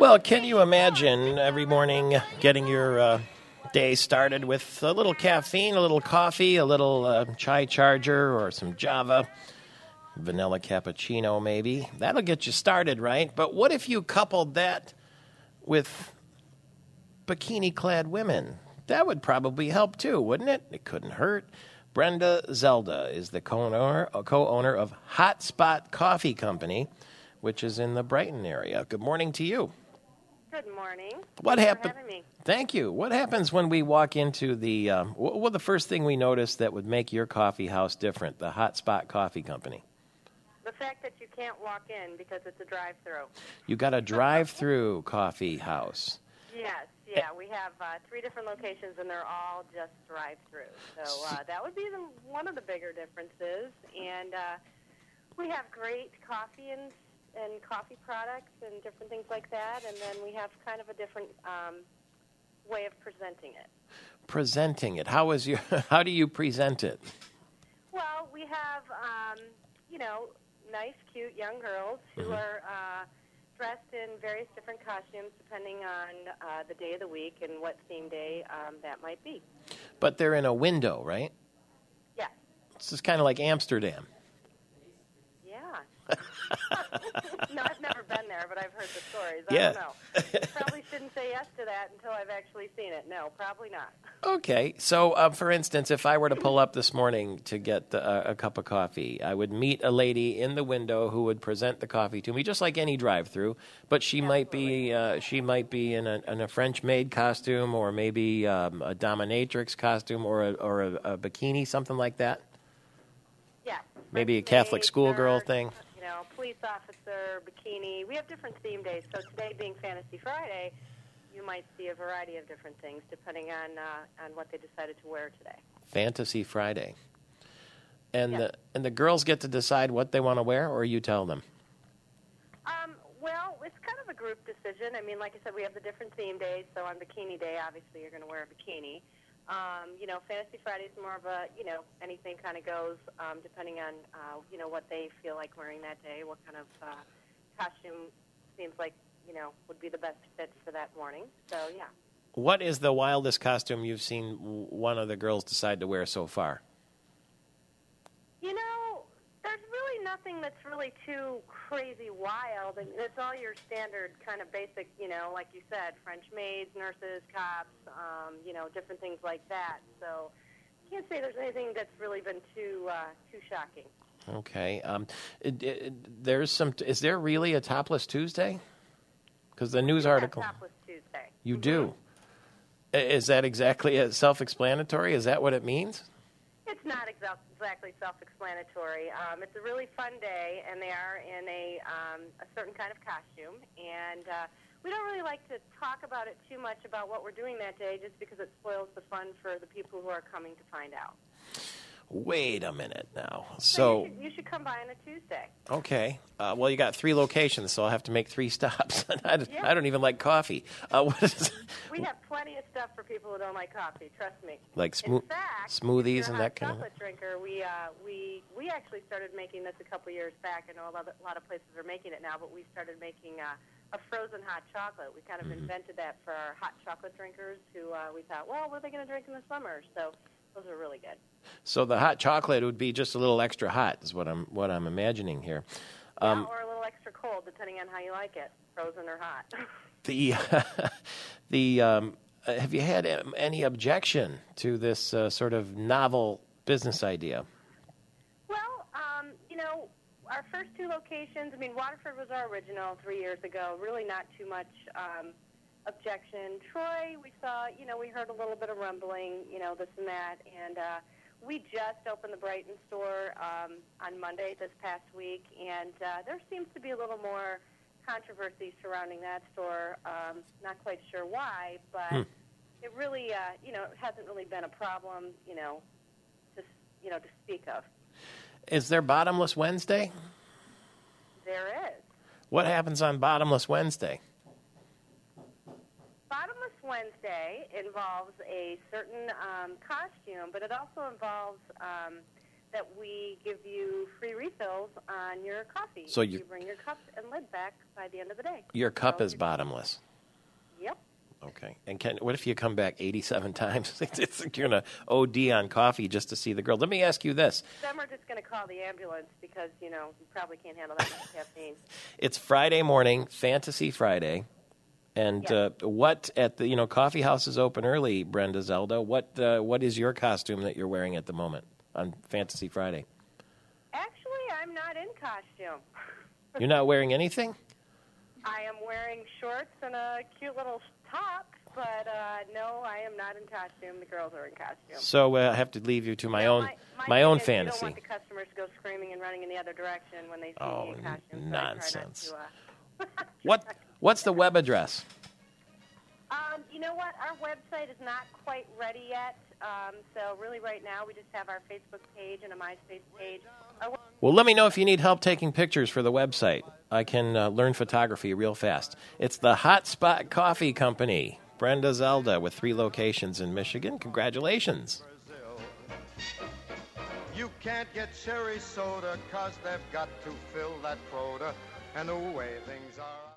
Well, can you imagine every morning getting your day started with a little caffeine, a little coffee, a little chai charger, or some Java, vanilla cappuccino maybe? That'll get you started, right? But what if you coupled that with bikini-clad women? That would probably help too, wouldn't it? It couldn't hurt. Brenda Zelda is the co-owner of Hot Spot Coffee Company, which is in the Brighton area. Good morning to you. Good morning. What Thanks happened? for having me. Thank you. What happens when we walk into the? What the first thing we notice that would make your coffee house different? The Hot Spot Coffee Company. The fact that you can't walk in because it's a drive-through. You got a drive-through coffee house. Yes, yeah. We have 3 different locations, and they're all just drive-through. So that would be one of the bigger differences. And we have great coffee and coffee products and different things like that. And then we have kind of a different way of presenting it. Presenting it. How do you present it? Well, we have, nice, cute young girls who are dressed in various different costumes depending on the day of the week and what theme day that might be. But they're in a window, right? Yes. This is kind of like Amsterdam. Yeah. No, I've never been there, but I've heard the stories. Yeah. I don't know. Probably shouldn't say yes to that until I've actually seen it. No, probably not. Okay. So, for instance, if I were to pull up this morning to get a cup of coffee, I would meet a lady in the window who would present the coffee to me, just like any drive-through. But she might be in a French maid costume, or maybe a dominatrix costume, or a bikini, something like that. Yes. Maybe a Catholic schoolgirl thing. Police officer, bikini. We have different theme days. So today being Fantasy Friday, you might see a variety of different things depending on what they decided to wear today. Fantasy Friday. And yes. the girls get to decide what they want to wear, or you tell them? Well, it's kind of a group decision. I mean, like I said, we have the different theme days. So on Bikini Day, obviously, you're going to wear a bikini. Fantasy Friday is more of a, anything kind of goes depending on, what they feel like wearing that day, what kind of costume seems like, would be the best fit for that morning. So, yeah. What is the wildest costume you've seen one of the girls decide to wear so far? There's really nothing that's really too crazy wild. And it's all your standard kind of basic, like you said, French maids, nurses, cops, different things like that. So I can't say there's anything that's really been too shocking. Okay. Is there really a Topless Tuesday? Because the news article. Topless Tuesday. You do. Is that exactly self-explanatory? Is that what it means? It's not exactly self-explanatory. It's a really fun day, and they are in a certain kind of costume. And we don't really like to talk about it too much about what we're doing that day just because it spoils the fun for the people who are coming to find out. Wait a minute now. So you should come by on a Tuesday. Okay. Well, you got 3 locations, so I'll have to make 3 stops. I don't even like coffee. We have plenty of stuff for people who don't like coffee. Trust me. Like In fact, smoothies and that kind of. Chocolate drinker. We actually started making this a couple years back. I know a lot of places are making it now, but we started making a frozen hot chocolate. We kind of invented that for our hot chocolate drinkers who we thought, well, what are they going to drink in the summer? So those are really good. So the hot chocolate would be just a little extra hot, is what I'm imagining here. Or a little extra cold, depending on how you like it, frozen or hot. Have you had any objection to this sort of novel business idea? Well, our first 2 locations. I mean, Waterford was our original 3 years ago. Really, not too much objection. Troy, we saw, we heard a little bit of rumbling, this and that, and we just opened the Brighton store on Monday this past week, and there seems to be a little more controversy surrounding that store. Not quite sure why, but it really, it hasn't really been a problem, to speak of. Is there Bottomless Wednesday? There is. What happens on Bottomless Wednesday? Bottomless Wednesday involves a certain costume, but it also involves that we give you free refills on your coffee. So you bring your cup and lid back by the end of the day. Your cup is bottomless. Yep. Okay. And what if you come back 87 times? It's like you're going to OD on coffee just to see the girl. Let me ask you this. Some are just going to call the ambulance because, you probably can't handle that much caffeine. It's Friday morning, Fantasy Friday. And what at the, coffee house is open early, Brenda Zelda. What is your costume that you're wearing at the moment on Fantasy Friday? Actually, I'm not in costume. You're not wearing anything? I am wearing shorts and a cute little top, but no, I am not in costume. The girls are in costume. So I have to leave you to my own fantasy. You don't want the customers to go screaming and running in the other direction when they see me in costume. Nonsense. So I try not to, What's the web address? You know what? Our website is not quite ready yet. So really right now we just have our Facebook page and a MySpace page. Well, let me know if you need help taking pictures for the website. I can learn photography real fast. It's the Hotspot Coffee Company. Brenda Zelda with 3 locations in Michigan. Congratulations. You can't get cherry soda 'cause they've got to fill that quota. And the way things are...